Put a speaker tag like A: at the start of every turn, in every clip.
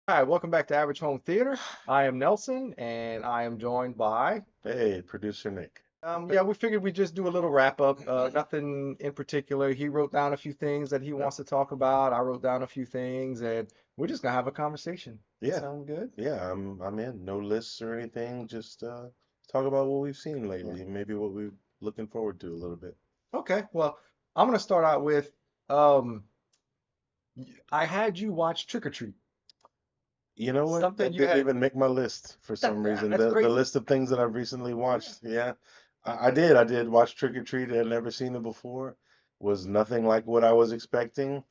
A: Hi, welcome back to Average Home Theater. I am Nelson, and I am joined by.
B: Hey, producer Nick.
A: Yeah, we figured we'd just do a little wrap up. Nothing in particular. He wrote down a few things that he
B: Yeah,
A: wants to talk about. I wrote down a few things, and we're just gonna have a conversation. That
B: yeah,
A: sound good?
B: yeah. I'm in. No lists or anything. Just talk about what we've seen
A: Yeah.
B: lately, maybe what we're looking forward to a little bit.
A: Okay. Well, I'm gonna start out with. Um, I had you watch Trick or Treat.
B: You know what?
A: Something
B: That
A: you
B: didn't
A: had.
B: even make my list for
A: That,
B: some reason.
A: that's
B: The
A: crazy.
B: list of things that I've recently
A: Yeah.
B: watched. Yeah, I did watch Trick or Treat. I had never seen it before. Was nothing like what I was expecting.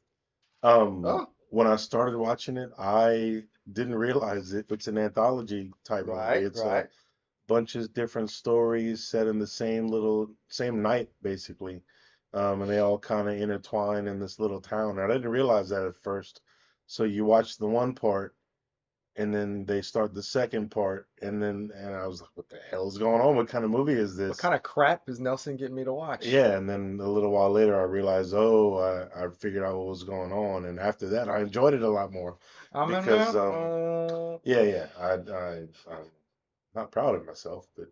A: Oh,
B: When I started watching it, I didn't realize it's an anthology type movie.
A: right,
B: It's a
A: right.
B: bunch of different stories set in the same night basically, and they all kind of intertwine in this little town. I didn't realize that at first. So you watch the one part, and then they start the second part, and I was like, "What the hell is going on? What kind of movie is
A: What
B: this?"
A: kind of crap is Nelson getting me to watch?
B: Yeah, and then a little while later, I realized, oh, I figured out what was going on, and after that, I enjoyed it a lot more
A: I'm in
B: because,
A: there.
B: yeah, yeah, I'm not proud of myself, but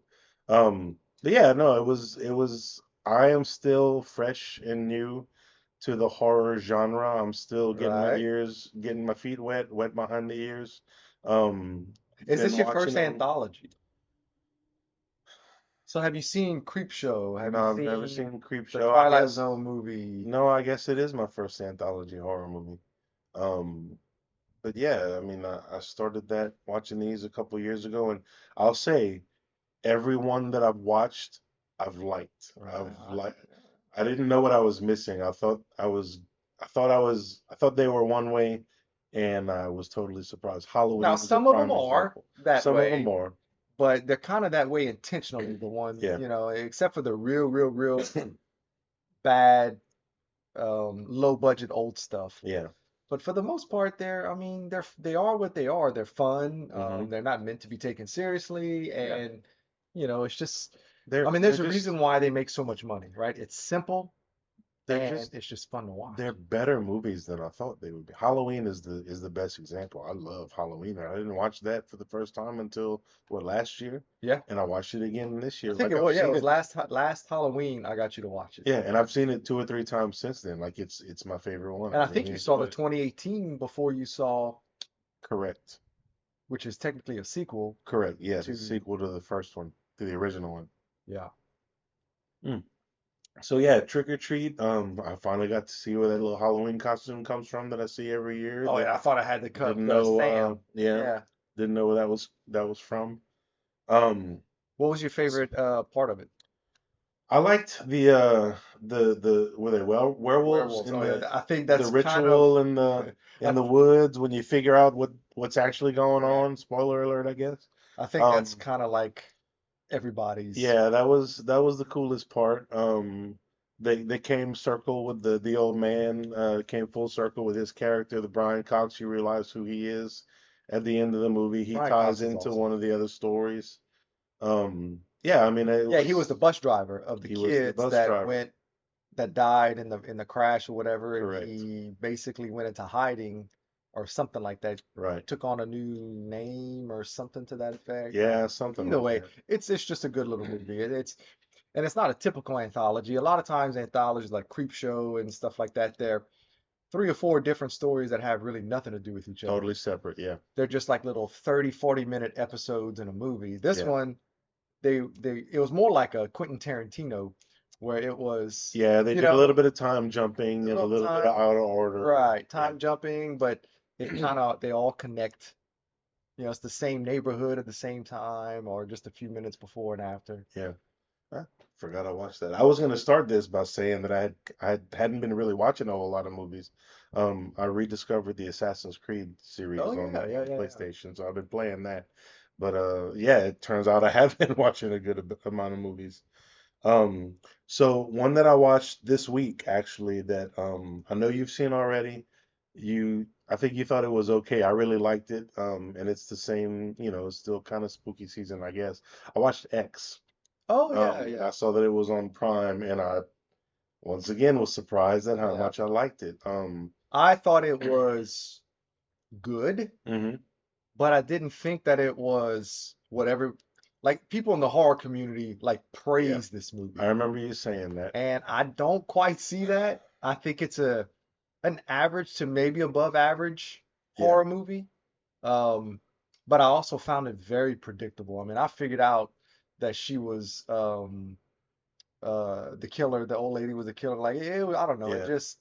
B: yeah, no, it was. I am still fresh and new to the horror genre. I'm still
A: Right.
B: getting my feet wet behind the ears. Um,
A: Is
B: been
A: this your
B: watching
A: first
B: them.
A: anthology? So have you seen Creepshow? Have you
B: No, I've never
A: seen
B: seen
A: the
B: Creepshow. I
A: Twilight
B: guess
A: Zone movie?
B: no, I guess it is my first anthology horror movie. Um, but yeah, I mean, I started that watching these a couple years ago, and I'll say every one that I've watched, I've liked. I've
A: Right.
B: liked. I didn't know what I was missing. I thought they were one way, and I was totally surprised.
A: Now,
B: Halloween is a
A: some of them
B: prime
A: are
B: example.
A: that
B: Some of them
A: way,
B: are,
A: but they're kind of that way intentionally. The one,
B: yeah,
A: except for the real bad, low budget old stuff.
B: yeah.
A: But for the most part, I mean, they are what they are. They're fun.
B: Hmm.
A: They're not meant to be taken seriously,
B: Yeah,
A: and it's just, I
B: they're
A: mean,
B: they're
A: there's a
B: just
A: reason why they make so much money, right? It's simple
B: they're
A: and
B: just
A: it's just fun to
B: they're
A: watch.
B: better movies than I thought they would be. Halloween is the best example. I love Halloween. I didn't watch that for the first time until what last year,
A: Yeah,
B: and I watched it again this
A: I
B: year.
A: think
B: Like
A: it
B: I've
A: was. Yeah, it
B: seen
A: was
B: it,
A: last Halloween. I got you to watch it.
B: yeah, and I've seen it two or three times since then. Like it's my favorite one.
A: And
B: I
A: I think
B: really
A: you saw the
B: enjoy it.
A: 2018 before you saw,
B: Correct.
A: which is technically a sequel
B: Correct. Yes, it's a
A: to,
B: sequel to the first one, to the original one.
A: yeah.
B: Mm. So yeah, Trick or Treat. I finally got to see where that little Halloween costume comes from that I see every year.
A: Oh, yeah, I thought I had to cut
B: Didn't
A: the
B: know.
A: Sam.
B: Yeah,
A: Yeah.
B: didn't know where that was from. Um,
A: What was your
B: s-
A: favorite part of it?
B: I liked the were they werewolves
A: Werewolves.
B: in
A: Oh, yeah. I think
B: the
A: that's kind of,
B: ritual in
A: I,
B: the woods when you figure out what's actually going
A: right.
B: on. Spoiler alert, I guess.
A: I think that's
B: Um,
A: kind of like everybody's.
B: yeah, that was the coolest part. They came circle with the old man. Came full circle with his character, the Brian Cox. You realize who he is at the end of the movie. He
A: Brian
B: ties
A: Cox is
B: into
A: awesome.
B: one of the other stories. Yeah, I mean it
A: Yeah, he was the
B: was
A: bus driver of the
B: he was the
A: kids
B: bus driver.
A: that died in the crash or whatever, and
B: Correct.
A: he basically went into hiding or something like that,
B: Right.
A: took on a new name or something to that effect.
B: Yeah, something
A: Either
B: like
A: way,
B: that.
A: it's just a good little movie. And it's not a typical anthology. A lot of times anthologies like Creepshow and stuff like that, they're three or four different stories that have really nothing to do with each other.
B: Totally separate. Yeah.
A: They're just like little 30, 40-minute episodes in a movie. This
B: Yeah.
A: one, it was more like a Quentin Tarantino where it was,
B: Yeah, they
A: you
B: did a
A: know,
B: little bit of time jumping
A: a
B: and a
A: little
B: little bit of
A: time,
B: out of order.
A: right,
B: Yeah.
A: time jumping, but they all connect. It's the same neighborhood at the same time or just a few minutes before and after.
B: Yeah. I forgot I watched that. I was gonna start this by saying that I hadn't been really watching a whole lot of movies. I rediscovered the Assassin's Creed
A: Oh
B: series
A: yeah, yeah,
B: on
A: yeah, yeah.
B: PlayStation, so I've been playing that. But yeah, it turns out I have been watching a good amount of movies. Um, so one that I watched this week actually that I know you've seen already. I think you thought it was okay. I really liked it. And it's the same, it's still kind of spooky season, I guess. I watched X.
A: Oh yeah, yeah,
B: I saw that it was on Prime, and I once again was surprised at how
A: yeah.
B: much I liked it.
A: I thought it was good.
B: Hmm.
A: but I didn't think that it was whatever. Like people in the horror community like
B: Yeah,
A: praise this
B: I
A: movie,
B: remember you saying that.
A: and I don't quite see that. I think it's a an average to maybe above average
B: Yeah,
A: horror movie. Um, but I also found it very predictable. I mean, I figured out that she was the killer, the old lady was the killer. Like I don't know, it
B: yeah,
A: just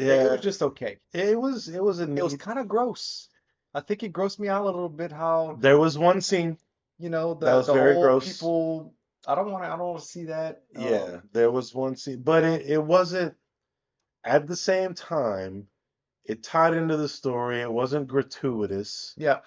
A: it was
B: yeah.
A: just okay.
B: It was a
A: It was
B: neat.
A: kind of gross. I think it grossed me out a little bit how,
B: There was one scene that was
A: the
B: very
A: old
B: gross.
A: people. I don't want to see that.
B: Yeah, there was one scene, but it wasn't at the same time. It tied into the story. It wasn't gratuitous.
A: Yeah,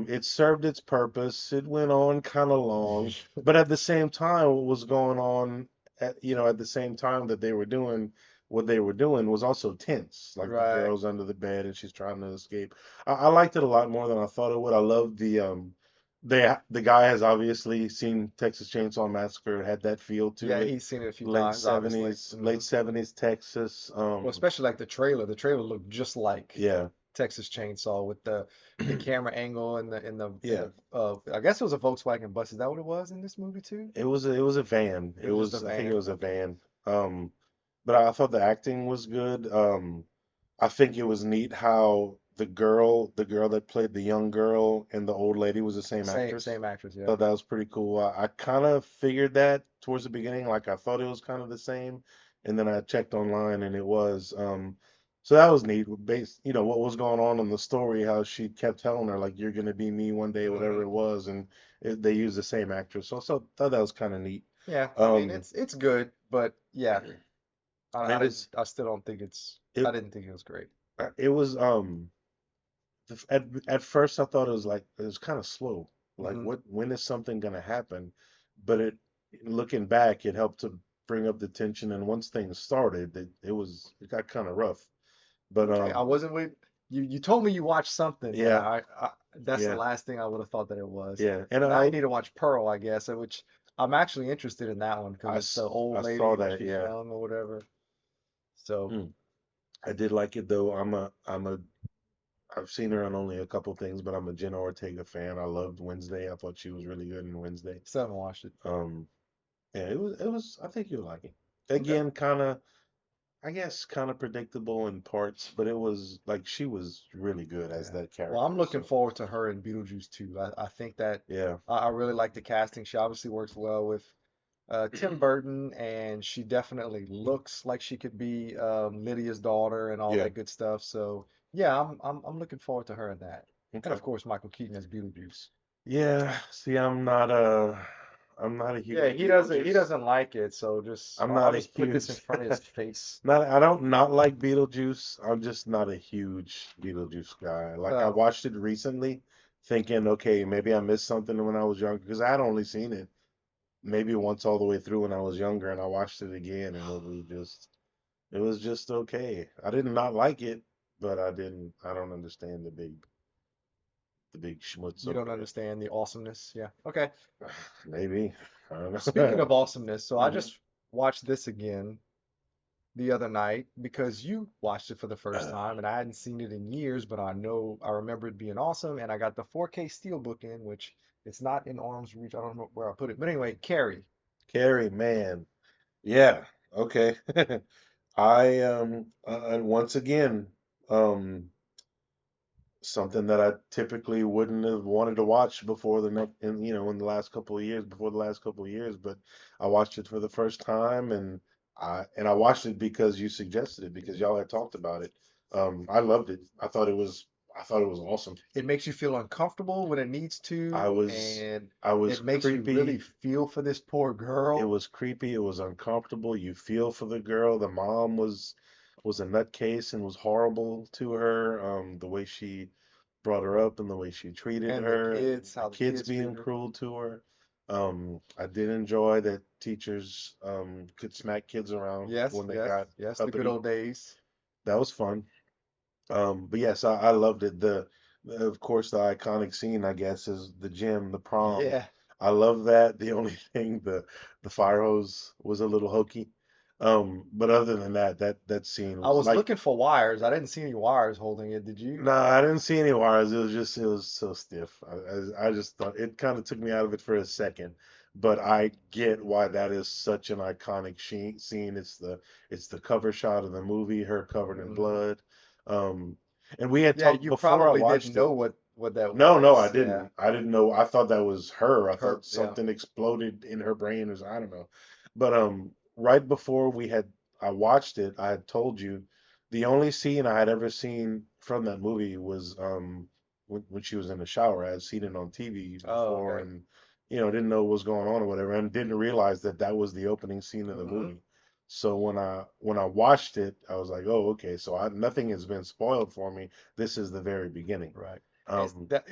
B: It served its purpose. It went on kind of long, but at the same time, what was going on at the same time that they were doing what they were doing was also tense. Like the
A: right.
B: girl's under the bed and she's trying to escape. I liked it a lot more than I thought it would. I love the guy has obviously seen Texas Chainsaw Massacre, had that feel to
A: Yeah,
B: it.
A: he's seen it a few
B: Late
A: times, obviously.
B: 70s, late 70s Texas.
A: Well, especially like the trailer. The trailer looked just like
B: Yeah.
A: Texas Chainsaw with the camera angle and
B: Yeah.
A: the I guess it was a Volkswagen bus. Is that what it was in this movie too?
B: It was a van.
A: It was just a
B: I think it
A: van.
B: was a
A: Okay.
B: van. But I thought the acting was good. I think it was neat how the girl that played the young girl and the old lady was the same actress.
A: Same actress, yeah.
B: Thought that was pretty cool. I kind of figured that towards the beginning, like I thought it was kind of the same, and then I checked online and it was. So that was neat. Based, what was going on in the story, how she kept telling her like you're gonna be me one day, whatever
A: Hmm.
B: it was, and they used the same actress. So thought that was kind of neat.
A: Yeah, I mean
B: Um,
A: it's good, but yeah,
B: it was
A: I still don't think
B: it
A: I didn't think it was great.
B: it was at first I thought it was kind of slow. Like
A: Hmm.
B: when is something gonna happen? But looking back, it helped to bring up the tension. And once things started, it got kind of rough. But
A: Okay, I wasn't wait. You told me you watched something, but
B: yeah,
A: I that's the
B: yeah,
A: last thing I would have thought that it was.
B: yeah. And
A: Now you need to watch Pearl, I guess, which I'm actually interested in that one because it's the
B: I
A: old
B: saw
A: lady when
B: that.
A: she's
B: Yeah.
A: young or whatever. So
B: Mm. I did like it though. I've seen her on only a couple things, but I'm a Jenna Ortega fan. I loved Wednesday. I thought she was really good in Wednesday.
A: still haven't watched it.
B: Um, yeah, it was. I think you'll like it.
A: Okay.
B: Again, I guess kind of predictable in parts, but it was like she was really good as
A: Yeah.
B: that
A: Well, I'm
B: character.
A: looking
B: So
A: forward to her in Beetlejuice too. I think that
B: yeah,
A: I really like the casting. She obviously works well with Tim Burton, and she definitely looks like she could be Lydia's daughter and all
B: yeah,
A: that good stuff. So yeah, I'm looking forward to her in that. And
B: okay,
A: of course, Michael Keaton as Beetlejuice.
B: yeah. See, I'm not a
A: Yeah,
B: huge
A: he
B: Beetlejuice.
A: doesn't like it, so
B: I'm
A: I'll
B: not a
A: just put this in
B: huge,
A: front of his face.
B: not. I don't not like Beetlejuice. I'm just not a huge Beetlejuice guy. Like I
A: Oh,
B: watched it recently, thinking, okay, maybe I missed something when I was younger because I had only seen it maybe once all the way through when I was younger, and I watched it again, and it was just okay. I did not like it, but I don't understand the big schmutz
A: you don't
B: over it.
A: understand the awesomeness. Yeah. Okay.
B: Maybe. I don't
A: Speaking
B: know.
A: of awesomeness, so I
B: hmm
A: just watched this again the other night because you watched it for the first time and I hadn't seen it in years, but I remember it being awesome and I got the 4K Steelbook in, which it's not in arm's reach. I don't know where I put it. But anyway, Carrie.
B: Carrie, man. Yeah. Okay. And once again, um something that I typically wouldn't have wanted to watch before the next in the last couple of years, before the last couple of years, but I watched it for the first time, and I watched it because you suggested it, because y'all had talked about it. I loved it. I thought it was awesome.
A: It makes you feel uncomfortable when it needs
B: I
A: to,
B: was
A: and
B: I was
A: it makes you really
B: creepy.
A: feel for this poor
B: It
A: girl.
B: was creepy. It was uncomfortable. You feel for the girl. The mom was a nutcase and was horrible to her. The way she brought her up and the way she treated
A: And the
B: her, and
A: kids,
B: the
A: how the
B: kids
A: kids treat
B: being
A: her.
B: cruel to her. I did enjoy that teachers could smack kids around
A: Yes,
B: when they
A: yes,
B: got
A: yes, the good
B: uppity.
A: old days.
B: That was fun. But yes, I loved it. Of course, the iconic scene, I guess, is the gym, the prom.
A: Yeah.
B: I love that. The only thing, the fire hose was a little hokey. But other than that, that scene
A: I
B: was
A: was
B: like,
A: looking for wires. I didn't see any wires holding it. Did you?
B: no, I didn't see any wires. It was so stiff. I just thought it kind of took me out of it for a second. But I get why that is such an iconic scene. It's the cover shot of the movie, her covered in
A: Hmm.
B: blood. Um, and we had
A: Yeah,
B: talked
A: you
B: before I
A: probably didn't
B: watched
A: know
B: it.
A: what that
B: No, no, I
A: was. Yeah,
B: didn't. I didn't know. I thought that was her. I
A: her.
B: thought
A: Yeah.
B: something exploded in her brain, or I don't know. But right before I watched it, I had told you the only scene I had ever seen from that movie was when she was in the shower. I had seen it on TV
A: Oh,
B: before,
A: okay.
B: and didn't know what was going on or whatever, and didn't realize that that was the opening scene of the
A: Hmm.
B: movie. So when I watched it, I was like, oh, okay. So nothing has been spoiled for me. This is the very beginning.
A: Right.
B: So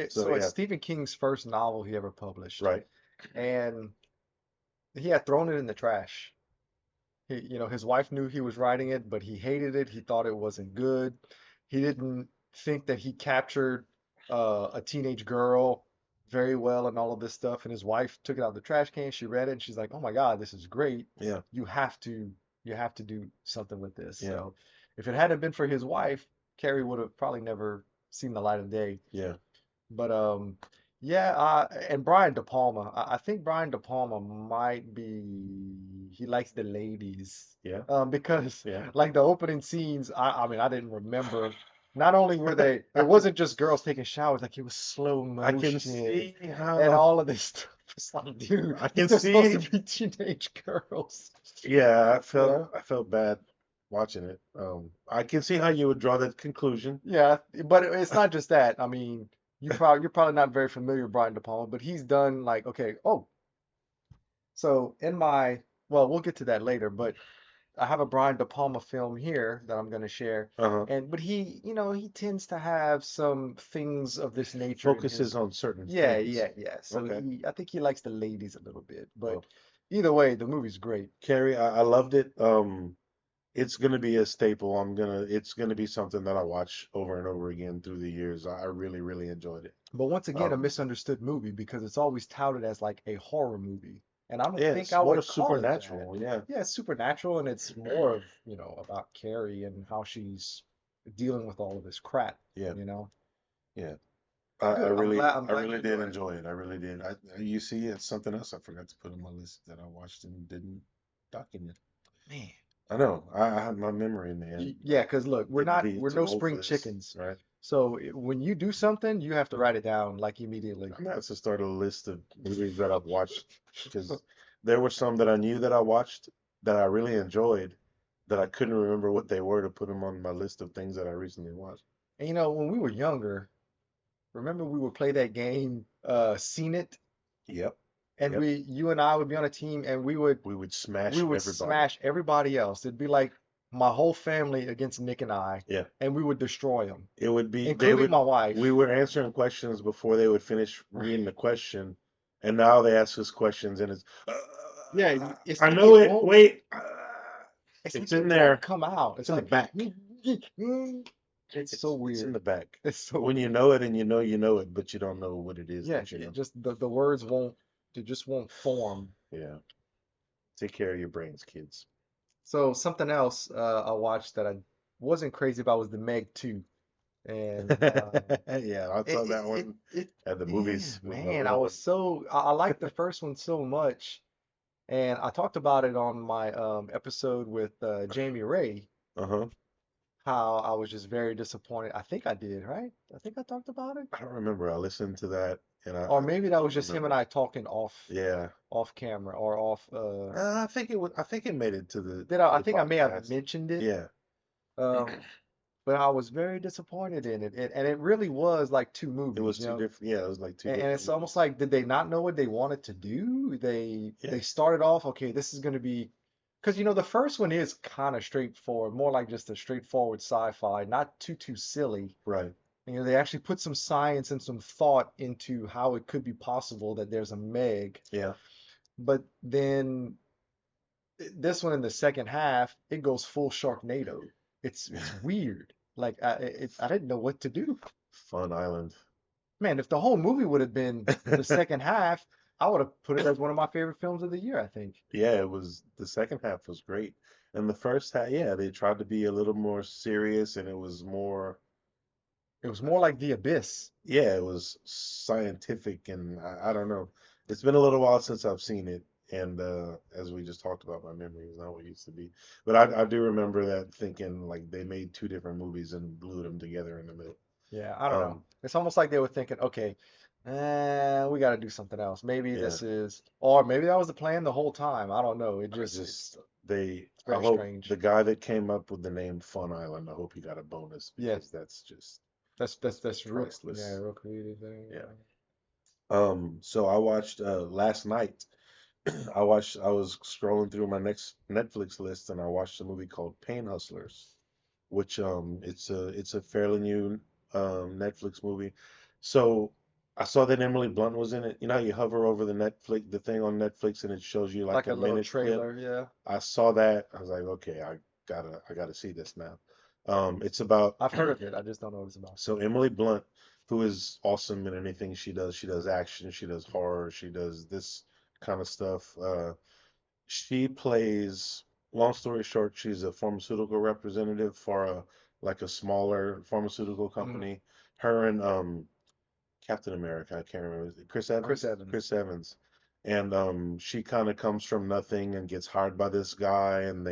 A: So it's
B: yeah,
A: Stephen King's first novel he ever published,
B: right.
A: and he had thrown it in the trash. His wife knew he was writing it, but he hated it. He thought it wasn't good. He didn't think that he captured a teenage girl very well and all of this stuff. And his wife took it out of the trash can. She read it and she's like, "Oh my God, this is great.
B: Yeah,
A: You have to you have to do something with this."
B: yeah,
A: So if it hadn't been for his wife, Carrie would have probably never seen the light of day.
B: yeah,
A: But yeah, and Brian De Palma. I think Brian De Palma might be he likes the ladies.
B: yeah,
A: Because
B: yeah.
A: like the opening scenes, I mean I didn't remember. Not only were they, it wasn't just girls taking showers, like it was slow
B: I can
A: motion
B: see
A: and
B: how
A: all of this stuff. It's like, dude,
B: I can
A: they're supposed to
B: see.
A: be teenage girls.
B: Yeah,
A: You know?
B: I felt bad watching it. I can see how you would draw that conclusion.
A: Yeah, but it's not just that. I mean, you're probably not very familiar with Brian De Palma, but he's done like okay, oh, so in my, well, we'll get to that later, but I have a Brian De Palma film here that I'm going to share.
B: Uh-huh.
A: And but he tends to have some things of this nature in
B: Focuses
A: his,
B: on certain
A: yeah,
B: things.
A: yeah, yeah. So
B: Okay.
A: I think he likes the ladies a little bit. But
B: Well,
A: either way, the movie's great.
B: Carrie, I loved it. It's gonna be a staple. It's gonna be something that I watch over and over again through the years. I really, really enjoyed it.
A: But once again, a
B: Um,
A: misunderstood movie because it's always touted as like a horror movie. And I don't
B: yeah,
A: think
B: it's
A: I
B: more
A: would call it that.
B: supernatural. Yeah.
A: Yeah, it's supernatural and it's more of, about Carrie and how she's dealing with all of this crap,
B: Yeah,
A: you know?
B: yeah.
A: Good. I'm
B: I
A: glad you
B: really did
A: enjoyed it.
B: enjoy it. I really did. You see, it's something else I forgot to put on my list that I watched and didn't document.
A: Man.
B: I know. I have my memory, man.
A: Yeah, because look,
B: Getting
A: we're
B: too
A: no
B: old for
A: spring
B: this,
A: chickens.
B: right?
A: So when you do something, you have to write it down like immediately.
B: I'm gonna have to start a list of movies that I've watched because there were some that I knew that I watched that I really enjoyed that I couldn't remember what they were to put them on my list of things that I recently watched.
A: And when we were younger, remember we would play that game, Seen It,
B: Yep,
A: and
B: yep.
A: you and I would be on a team, and
B: We would
A: we
B: smash
A: would
B: everybody.
A: smash everybody else. It'd be like my whole family against Nick and I,
B: Yeah.
A: and we would destroy them,
B: It would be they
A: including
B: would
A: my
B: we
A: wife.
B: were answering questions before they would finish reading
A: Right.
B: the question, and now they ask us questions and it's
A: Yeah, it's
B: I
A: like
B: know it. Wait,
A: it's
B: it's
A: like it
B: in
A: won't
B: there.
A: come out.
B: It's
A: It's
B: in the
A: like
B: back.
A: it's so
B: It's in
A: weird.
B: the back.
A: It's so
B: When you
A: weird.
B: know it and you know it, but you don't know what it is
A: Yeah,
B: that you
A: it
B: know.
A: just the words won't they just won't form.
B: Yeah. Take care of your brains, kids.
A: So something else I watched that I wasn't crazy about was the Meg 2. And
B: Yeah, I saw that one at the
A: yeah,
B: movies with my
A: man,
B: little one.
A: I liked the first one so much. And I talked about it on my episode with Jamie Ray,
B: Uh-huh.
A: how I was just very disappointed. I think I did, right? I think I talked about it.
B: I don't remember. I listened to that and
A: Or
B: I
A: maybe that was
B: don't
A: just him and
B: remember.
A: I talking
B: Yeah.
A: off camera or off
B: I think it made it
A: did I
B: the
A: think I may have
B: podcast.
A: mentioned it.
B: Yeah.
A: Um, but I was very disappointed in it. And it really was like two
B: It
A: movies,
B: was two different, yeah, it was like two
A: And
B: different
A: it's almost
B: movies.
A: like, did they not know what they wanted to do?
B: Yeah.
A: They started off, okay, this is going to be, because the first one is kind of straightforward, more like just a straightforward sci-fi, not too silly.
B: Right.
A: They actually put some science and some thought into how it could be possible that there's a Meg.
B: Yeah.
A: But then this one in the second half, it goes full Sharknado. It's weird. Like I didn't know what to do.
B: Fun Island.
A: Man, if the whole movie would have been the second half, I would have put it as one of my favorite films of the year, I think.
B: Yeah, it was the second half was great. And the first half, yeah, they tried to be a little more serious, and it was more,
A: It was more like The Abyss.
B: yeah, it was scientific, and I don't know. It's been a little while since I've seen it, and as we just talked about, my memory is not what it used to be. But I do remember that thinking like they made two different movies and glued them together in the middle.
A: Yeah, I don't know.
B: Um,
A: It's almost like they were thinking, okay, we got to do something else. Maybe
B: yeah,
A: this is, or maybe that was the plan the whole time. I don't know.
B: I just
A: It's
B: I
A: very
B: hope the
A: strange.
B: guy that came up with the name Fun Island, I hope he got a bonus
A: Yeah,
B: because that's just
A: that's real. Yeah,
B: priceless.
A: real creative thing.
B: Yeah. So I watched last night. I was scrolling through my next Netflix list and I watched a movie called Pain Hustlers, which it's a fairly new Netflix movie. So I saw that Emily Blunt was in it. You know how you hover over the thing on Netflix and it shows you like
A: Like
B: a
A: a little
B: minute clip.
A: trailer. Yeah,
B: I saw that. I was like, okay, I gotta see this now. It's about
A: I've heard of it. I just don't know what it's about.
B: so Emily Blunt, who is awesome in anything she does. She does action, she does horror, she does this kind of stuff. She plays, long story short, she's a pharmaceutical representative for a like a smaller pharmaceutical
A: Mhm.
B: company. Her and Captain America, I can't remember. Is it Chris
A: Chris
B: Evans?
A: Evans.
B: Chris Evans. And she kind of comes from nothing and gets hired by this guy and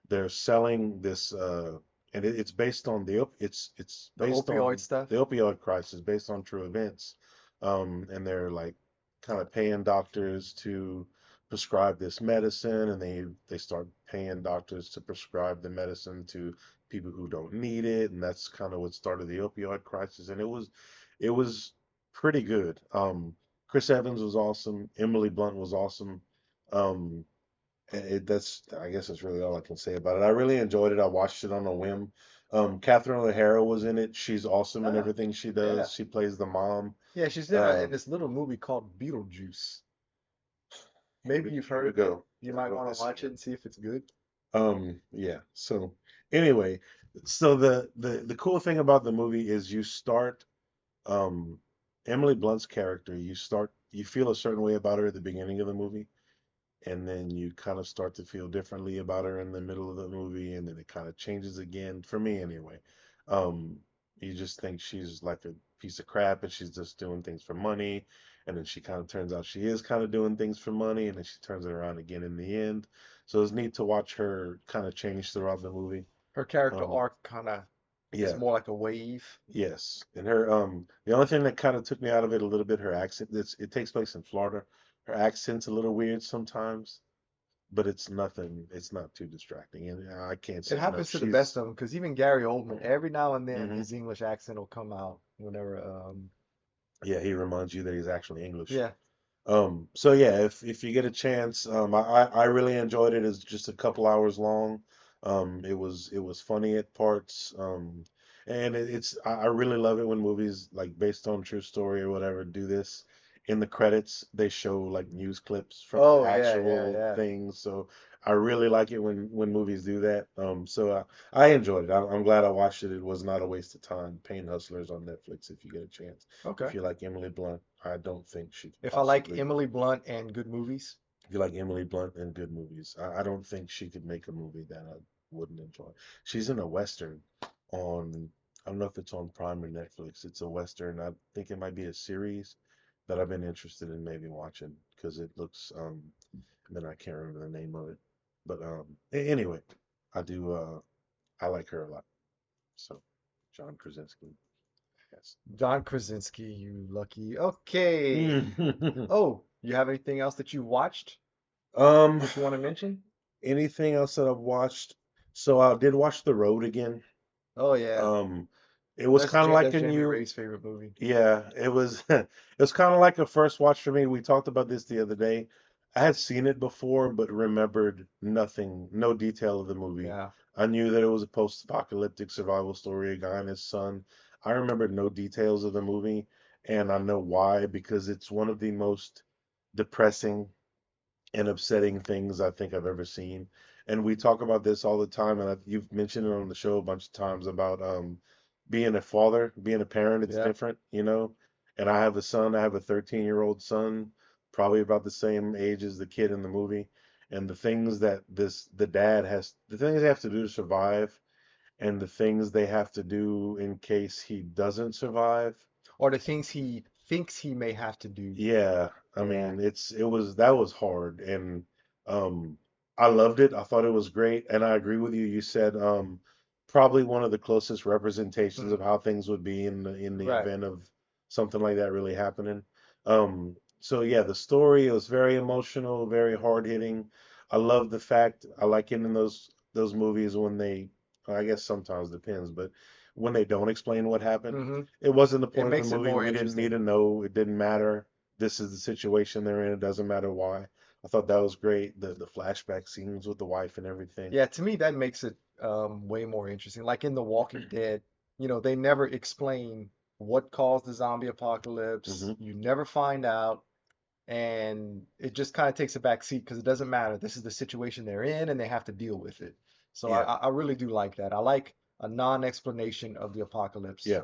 B: they're selling this and it's based on it's
A: The
B: based
A: opioid
B: on the
A: stuff.
B: opioid crisis based on true events. And they're like kind of paying doctors to prescribe this medicine and they start paying doctors to prescribe the medicine to people who don't need it and that's kind of what started the opioid crisis and it was pretty good. Chris Evans was awesome. Emily Blunt was awesome. Um, that's I guess that's really all I can say about it. I really enjoyed it. I watched it on a whim. Catherine O'Hara was in it. She's awesome in
A: Ah,
B: everything she
A: yeah.
B: does. She plays the mom.
A: Yeah, she's
B: Uh,
A: in this little movie called Beetlejuice. Maybe you've
B: here
A: heard
B: we
A: of it.
B: go.
A: You
B: Here we
A: might
B: go.
A: want to
B: This
A: watch it
B: again.
A: and see if it's good.
B: Yeah. So anyway, so the cool thing about the movie is you start um Emily Blunt's character, you feel a certain way about her at the beginning of the movie, and then you kind of start to feel differently about her in the middle of the movie, and then it kind of changes again, for me anyway. Um, you just think she's like a piece of crap and she's just doing things for money, and then she kind of turns out she is kind of doing things for money, and then she turns it around again in the end. So it's neat to watch her kind of change throughout the movie.
A: Her character
B: Um,
A: arc kind of is
B: yeah,
A: more like a wave.
B: yes. And her the only thing that kind of took me out of it a little bit, her accent. It takes place in Florida. Her accent's a little weird sometimes, but it's nothing. It's not too distracting, and I can't
A: It
B: say enough.
A: happens to the best
B: She's,
A: of them because even Gary Oldman, every now and then
B: hmm
A: his English accent will come out whenever.
B: yeah, he reminds you that he's actually English.
A: Yeah,
B: So yeah, if you get a chance, I really enjoyed it. It's just a couple hours long. It was funny at parts. And I really love it when movies like based on true story or whatever do this. In the credits, they show like news clips from the
A: oh yeah, yeah,
B: actual
A: yeah.
B: things. So I really like it when movies do that. So I enjoyed it. I'm glad I watched it. It was not a waste of time. Pain Hustlers on Netflix if you get a chance.
A: Okay.
B: If you like Emily Blunt, I don't think she could
A: If I like
B: possibly.
A: Emily Blunt and good movies,
B: If you like Emily Blunt and good movies, I don't think she could make a movie that I wouldn't enjoy. She's in a Western on, I don't know if it's on Prime or Netflix. It's a Western. I think it might be a series that I've been interested in maybe watching because it looks, and then I can't remember the name of it. But anyway, I do, I like her a lot. So, John Krasinski, yes.
A: John Krasinski, you lucky. Okay.
B: Hmm.
A: Oh, you have anything else that you watched
B: Um,
A: that you want to mention?
B: anything else that I've watched? So I did watch The Road again.
A: Oh yeah,
B: Um, it was kind of like
A: That's
B: a
A: Jamie
B: new,
A: Ray's favorite movie.
B: yeah, it was it was kind of like a first watch for me. We talked about this the other day. I had seen it before, but remembered nothing, no detail of the movie.
A: Yeah.
B: I knew that it was a post-apocalyptic survival story, a guy and his son. I remembered no details of the movie, and I know why, because it's one of the most depressing and upsetting things I think I've ever seen. And we talk about this all the time, and you've mentioned it on the show a bunch of times about being a father, being a parent. It's
A: Yeah.
B: different, you know. And I have a son. I have a 13-year-old son, probably about the same age as the kid in the movie. and the things that the dad has, the things they have to do to survive, and the things they have to do in case he doesn't survive.
A: Or the things he thinks he may have to do.
B: Yeah, I
A: Yeah.
B: mean, it was that was hard, and um I loved it. I thought it was great, and I agree with you. You said probably one of the closest representations
A: Mhm.
B: of how things would be in the
A: Right.
B: event of something like that really happening. So yeah, the story, it was very emotional, very hard hitting. I love the fact, I like it in those movies when they, I guess sometimes depends, but when they don't explain what happened.
A: Hmm.
B: It wasn't the
A: It
B: point of the
A: makes it
B: movie.
A: more
B: We didn't need
A: interesting.
B: to know. It didn't matter. This is the situation they're in. It doesn't matter why. I thought that was great. The flashback scenes with the wife and everything.
A: Yeah, to me that makes it way more interesting. Like in The Walking Dead, they never explain what caused the zombie apocalypse.
B: Hmm.
A: You never find out, and it just kind of takes a back seat because it doesn't matter. This is the situation they're in, and they have to deal with it. So I,
B: Yeah,
A: I I really do like that. I like a non-explanation of the apocalypse.
B: yeah,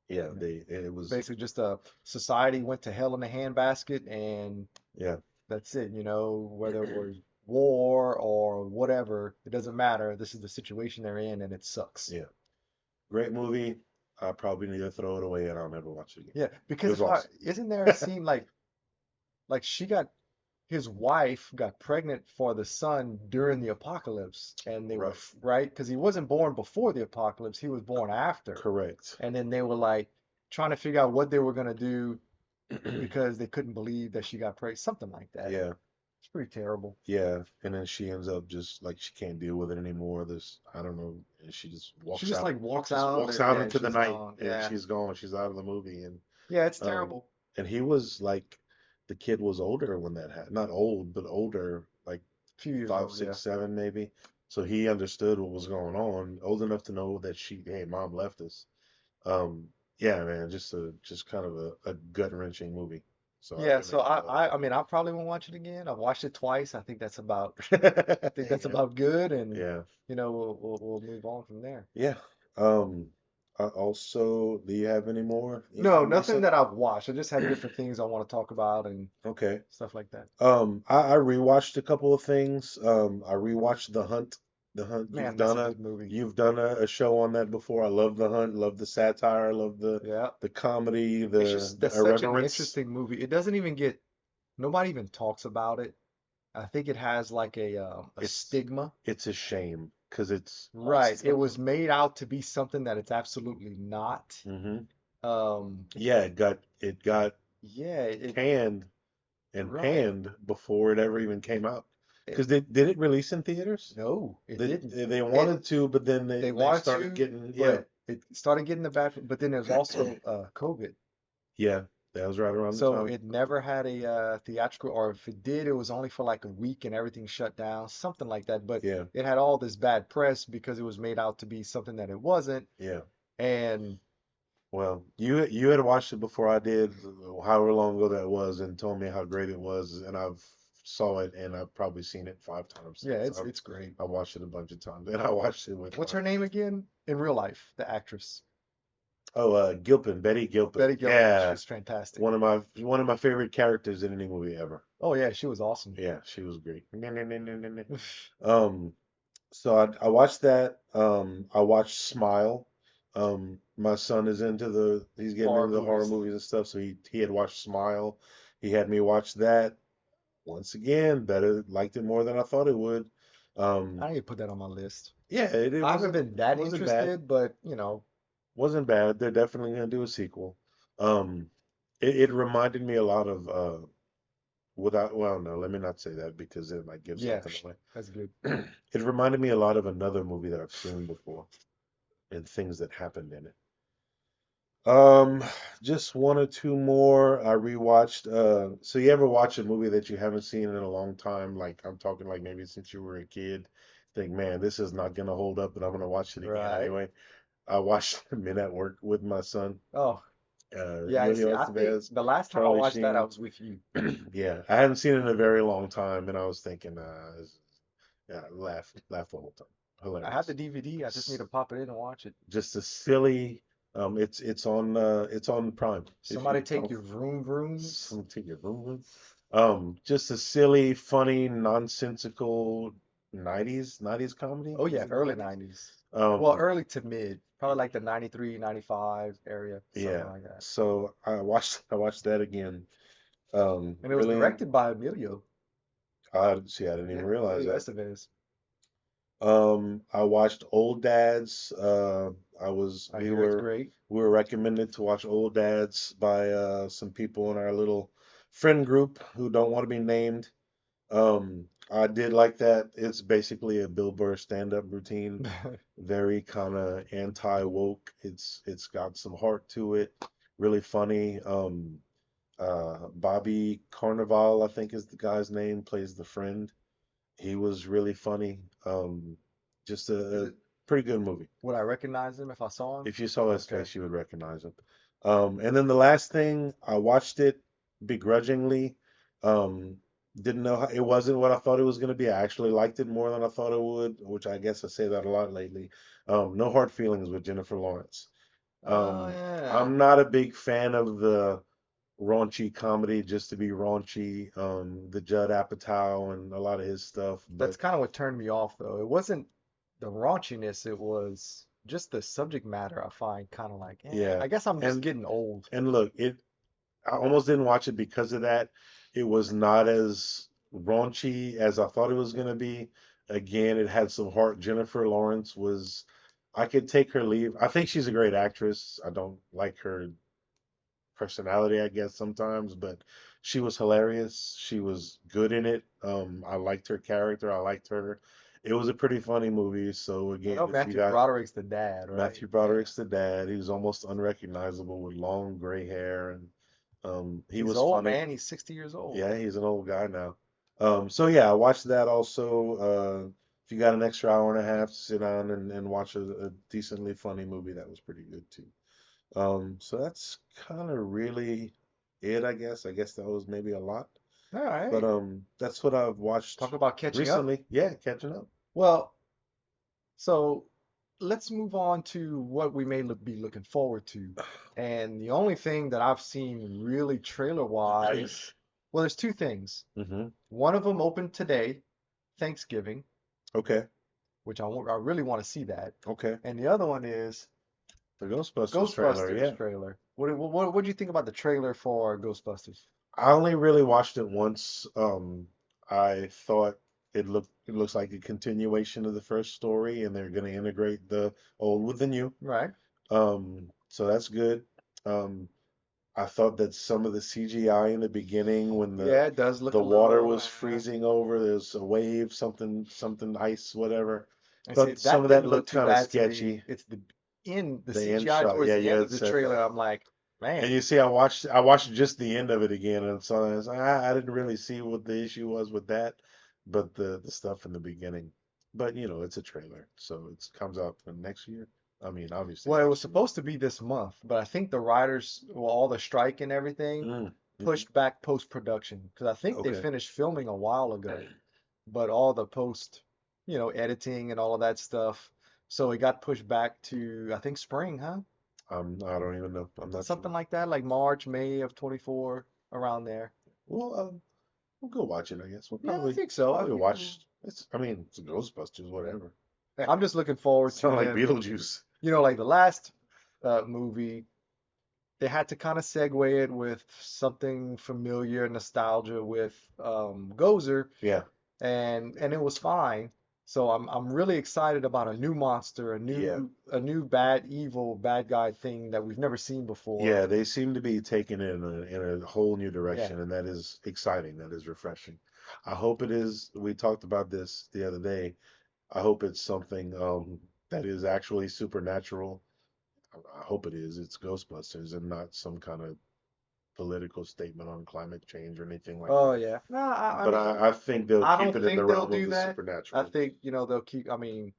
B: yeah.
A: You know,
B: They it was
A: basically just a society went to hell in a handbasket, and
B: yeah,
A: that's it. Whether it was war or whatever, it doesn't matter. This is the situation they're in, and it sucks.
B: yeah. Great movie. I probably need to throw it away and I'll never watch it again.
A: Yeah,
B: It
A: because
B: was
A: if I
B: awesome.
A: isn't there a scene like his wife got pregnant for the son during the apocalypse, and they were
B: Right.
A: right because he wasn't born before the apocalypse, he was born after,
B: Correct.
A: and then they were like trying to figure out what they were gonna do because they couldn't believe that she got pregnant, something like that.
B: Yeah.
A: It's pretty terrible.
B: Yeah. And then she ends up just like she can't deal with it anymore. This, I don't know. And she
A: She just like walks out
B: walks
A: and
B: out
A: then
B: into the
A: she's
B: night
A: gone.
B: and
A: Yeah.
B: she's gone. She's out of the movie.
A: Yeah, it's
B: Um,
A: terrible.
B: and he was like, the kid was older when that happened. Not old, but older, like
A: A few years
B: five,
A: old, yeah.
B: six, seven, maybe. So he understood what was going on, old enough to know that hey, mom left us. Um, yeah, man, just kind of a gut-wrenching movie. So I
A: Yeah, so
B: recommend it though.
A: I mean I probably won't watch it again. I've watched it twice. I think that's
B: Yeah,
A: about good, and
B: yeah,
A: we'll move on from there.
B: yeah. Um, I also, do you have any more?
A: No,
B: Anything
A: nothing
B: recent?
A: that I've watched. I just have different things I want to talk about and
B: Okay.
A: stuff like that.
B: I rewatched a couple of things. I rewatched The Hunt. The Hunt.
A: Man, that's a good movie.
B: You've done a show on that before. I love The Hunt. Love the satire. Love
A: Yeah.
B: the comedy.
A: It's just
B: The
A: that's such an
B: irreverence.
A: interesting movie. It doesn't even get nobody even talks about it. I think it has like a
B: It's
A: stigma.
B: it's a shame because it's
A: Right. It
B: awesome.
A: was made out to be something that it's absolutely not.
B: Hmm.
A: Um,
B: Yeah, it got
A: yeah,
B: canned and
A: right.
B: panned before it ever even came out.
A: It
B: Because did it release in theaters?
A: No, it didn't.
B: They
A: It
B: wanted to, but then
A: They
B: they
A: wanted
B: started
A: to,
B: getting, yeah.
A: but it started getting the bad. But then there's also COVID,
B: Yeah, that was right around the
A: so
B: time.
A: it never had a theatrical, or if it did, it was only for like a week and everything shut down, something like that. But
B: Yeah,
A: it had all this bad press because it was made out to be something that it wasn't.
B: yeah.
A: And
B: Well, you had watched it before I did, however long ago that was, and told me how great it was, and I've saw it, and I've probably seen it 5 times
A: yeah,
B: since.
A: it's great.
B: I watched it a bunch of times, and I watched it with
A: What's
B: my
A: her name again in real life? The actress,
B: Gilpin, Betty Gilpin.
A: Betty Gilpin.
B: Yeah,
A: She's fantastic.
B: one of my favorite characters in any movie ever.
A: Oh yeah, she was awesome.
B: Yeah, she was great. Um, so I watched that. I watched Smile. My son is into he's getting
A: Horror
B: into the horror
A: movies.
B: movies and stuff, so he had watched Smile. He had me watch that. Once again, better liked it more than I thought it would. Um,
A: I need to put that on my list.
B: yeah, it
A: I haven't been that
B: wasn't bad.
A: interested, but
B: Wasn't bad. They're definitely gonna do a sequel. Um, it reminded me a lot of without well, no, let me not say that because it might give
A: yeah,
B: something away.
A: that's good.
B: It reminded me a lot of another movie that I've seen before and things that happened in it. Um, just one or two more. I rewatched. So you ever watch a movie that you haven't seen in a long time? Like I'm talking like maybe since you were a kid. Think, man, this is not gonna hold up, but I'm gonna watch it again
A: Right.
B: anyway. I watched Men at Work with my son.
A: Oh, yeah, I see.
B: Emilio
A: I think
B: Estevez,
A: the last time I
B: Charlie
A: watched that, I
B: Sheen.
A: was with you.
B: Yeah, I hadn't seen it in a very long time, and I was thinking, yeah, laugh the whole time.
A: I have the
B: Hilarious.
A: DVD. I just need
B: S-
A: to pop it in and watch it.
B: Just a silly. It's on Prime. If
A: Somebody
B: you
A: take
B: don't,
A: your vroom vrooms.
B: some take your room. Just a silly, funny, nonsensical 90s comedy,
A: Oh
B: is
A: yeah,
B: it
A: early
B: nineties?
A: 90s. Well,
B: Um,
A: early to mid, probably like the 93, 95 area, something
B: yeah.
A: like that.
B: So I watched that again.
A: And it was
B: Really,
A: directed by Emilio.
B: see, I didn't even
A: Yeah,
B: realize
A: Emilio
B: that.
A: Estevez.
B: I watched Old Dads.
A: I hear it's great.
B: We were recommended to watch Old Dads by some people in our little friend group who don't want to be named. I did like that. It's basically a Bill Burr stand-up routine, very kind of anti-woke. It's got some heart to it, really funny. Bobby Carnival, I think is the guy's name, plays the friend. He was really funny. Just
A: Is
B: a
A: it,
B: pretty good movie.
A: would I recognize him if I saw him?
B: If you saw his
A: Okay.
B: face, you would recognize him. And then the last thing, I watched it begrudgingly. Um, didn't know how, it wasn't what I thought it was going to be. I actually liked it more than I thought it would, which I guess I say that a lot lately. No Hard Feelings with Jennifer Lawrence.
A: Oh yeah.
B: I'm not a big fan of the raunchy comedy just to be raunchy. The Judd Apatow and a lot of his stuff,
A: That's
B: but
A: kind of what turned me off though. It wasn't the raunchiness, it was just the subject matter I find kind of like,
B: yeah.
A: I guess I'm just
B: And
A: getting old.
B: and look, it I almost didn't watch it because of that. It was not as raunchy as I thought it was going to be. Again, it had some heart. Jennifer Lawrence was, I could take her leave. I think she's a great actress. I don't like her personality, I guess, sometimes, but she was hilarious. She was good in it. I liked her character. I liked her. It was a pretty funny movie. So
A: I
B: again,
A: know
B: if you
A: Matthew
B: got
A: Broderick's the dad, right?
B: Matthew
A: Yeah.
B: Broderick's the dad. He was almost unrecognizable with long gray hair, and he
A: He's
B: was
A: old,
B: funny.
A: man. He's 60 years old.
B: Yeah, he's an old guy now. So yeah, I watched that also. If you got an extra hour and a half to sit down and watch a decently funny movie, that was pretty good too. So that's kind of really it, I guess. I guess that was maybe a lot,
A: All
B: but
A: right.
B: that's what I've watched
A: Talk about catching up.
B: recently. Yeah, catching up.
A: Well, so let's move on to what we may be looking forward to. And the only thing that I've seen really trailer-wise, well, there's two things.
B: hmm
A: One of them opened today, Thanksgiving,
B: Okay,
A: which I really want to see that.
B: okay.
A: And the other one is
B: The Ghostbusters trailer,
A: Ghostbusters
B: yeah.
A: trailer. What do you think about the trailer for Ghostbusters?
B: I only really watched it once. I thought it looks like a continuation of the first story, and they're going to integrate the old with the new.
A: Right.
B: So that's good. Um, I thought that some of the CGI in the beginning, when
A: Yeah, it does look
B: the
A: a
B: water
A: little,
B: was freezing over, there's a wave, something ice, whatever.
A: I see
B: Thought some
A: that
B: of that
A: didn't look
B: looked
A: too
B: kind of
A: bad to me.
B: sketchy.
A: It's the
B: The end
A: CGI
B: shot,
A: towards
B: yeah,
A: the
B: you
A: end
B: had
A: of the
B: said
A: trailer.
B: that.
A: I'm like,
B: And
A: man,
B: you see, I watched just the end of it again, and so I, was like, I didn't really see what the issue was with that, but the stuff in the beginning. But you know, it's a trailer, so it comes out for next year. I mean, obviously
A: well, it was
B: next year.
A: supposed to be this month, but I think the writers, well, all the strike and everything,
B: Mm-hmm.
A: pushed back post-production because I think they
B: Okay.
A: finished filming a while ago, but all the editing and all of that stuff, so it got pushed back to I think spring, huh?
B: I don't even know. I'm not sure.
A: Something like that, like March, May of 24, around there.
B: Well, we'll go watch it, I guess. We'll
A: Yeah, I think so. I
B: probably
A: think
B: watch. I mean, it's Ghostbusters, whatever.
A: I'm just looking forward
B: It's
A: to
B: not like
A: them.
B: Beetlejuice.
A: Like the last movie, they had to kind of segue it with something familiar, nostalgia with Gozer,
B: Yeah,
A: and it was fine. So I'm really excited about a new monster,
B: yeah.
A: a new bad evil bad guy thing that we've never seen before.
B: Yeah, they seem to be taking it in a whole new
A: Yeah.
B: direction, and that is exciting. That is refreshing. I hope it is. We talked about this the other day. I hope it's something that is actually supernatural. I hope it is. It's Ghostbusters and not some kind of political statement on climate change or anything like
A: Oh
B: that.
A: yeah. No, I
B: But
A: mean,
B: I think they'll
A: I
B: keep
A: don't
B: it in the
A: think they'll
B: realm of
A: do
B: the
A: that. I
B: supernatural.
A: think, they'll keep, I mean,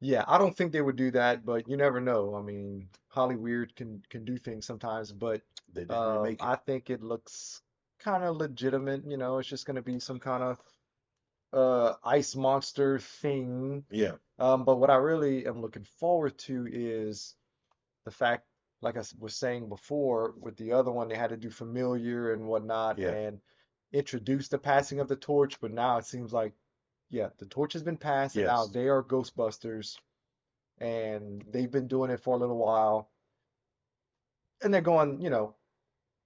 A: yeah, I don't think they would do that, but you never know. I mean, Hollywood can do things sometimes, but
B: They didn't remake it.
A: I think it looks kind of legitimate. It's just going to be some kind of ice monster thing.
B: Yeah,
A: But what I really am looking forward to is the fact, like I was saying before, with the other one, they had to do familiar and whatnot,
B: yeah.
A: introduced the passing of the torch, but now it seems like, yeah, the torch has been passed, and now
B: Yes.
A: they are Ghostbusters, and they've been doing it for a little while, and they're going,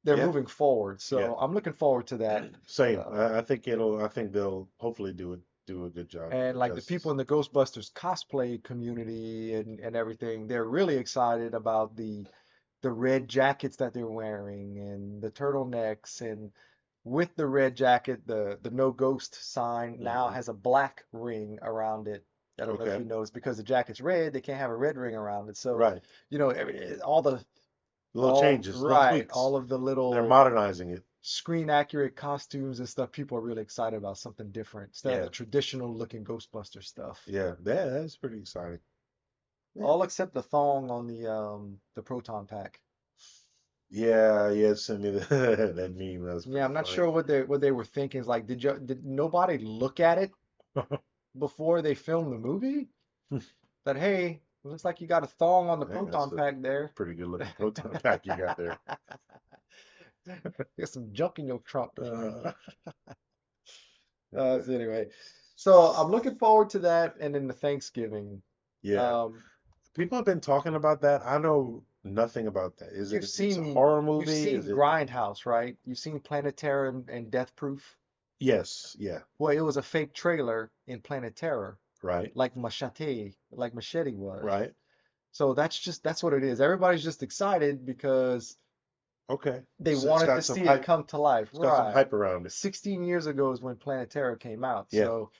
A: they're
B: Yeah.
A: moving forward.
B: Yeah.
A: So I'm looking forward to that.
B: Same.
A: Uh,
B: I think it'll. I think they'll hopefully do a good job
A: and
B: with
A: like the people
B: justice.
A: in the Ghostbusters cosplay community and everything, they're really excited about the red jackets that they're wearing and the turtlenecks, and with the red jacket, the no ghost sign now
B: Hmm.
A: has a black ring around it. I don't know if
B: Okay.
A: you noticed, because the jacket's red, they can't have a red ring around it. So,
B: Right. Little
A: all
B: changes, little
A: right,
B: tweaks.
A: all of the
B: They're
A: little
B: modernizing it.
A: screen accurate costumes and stuff, people are really excited about something different instead of the
B: Yeah.
A: traditional looking Ghostbuster stuff.
B: Yeah. That's pretty exciting. Yeah.
A: All except the thong on the proton pack.
B: Yeah. Yeah. Send me that meme. That was
A: Yeah,
B: pretty
A: I'm not
B: funny.
A: sure what they were thinking. Is like, did nobody look at it before they filmed the movie? That, hey, looks like you got a thong on the
B: Hey, that's
A: proton
B: a
A: pack there.
B: pretty good looking proton pack you got there.
A: There's some junk in your trunk.
B: Uh,
A: So anyway, so I'm looking forward to that, and then the Thanksgiving.
B: yeah.
A: Um,
B: People have been talking about that. I know nothing about that. Is it?
A: you've
B: It's a
A: seen
B: horror
A: you've
B: movie. Is
A: seen
B: it?
A: Grindhouse, right? You've seen Planetara and Death Proof.
B: Yes. Yeah.
A: Well, it was a fake trailer in Planet Terror,
B: Right.
A: like Machete was.
B: Right.
A: So that's what it is. Everybody's just excited because
B: Okay.
A: they
B: So it's
A: wanted to
B: got some
A: see it
B: hype.
A: come to life.
B: It's got some
A: Right.
B: hype around it.
A: 16 years ago is when Planet Terror came out.
B: Yeah.
A: So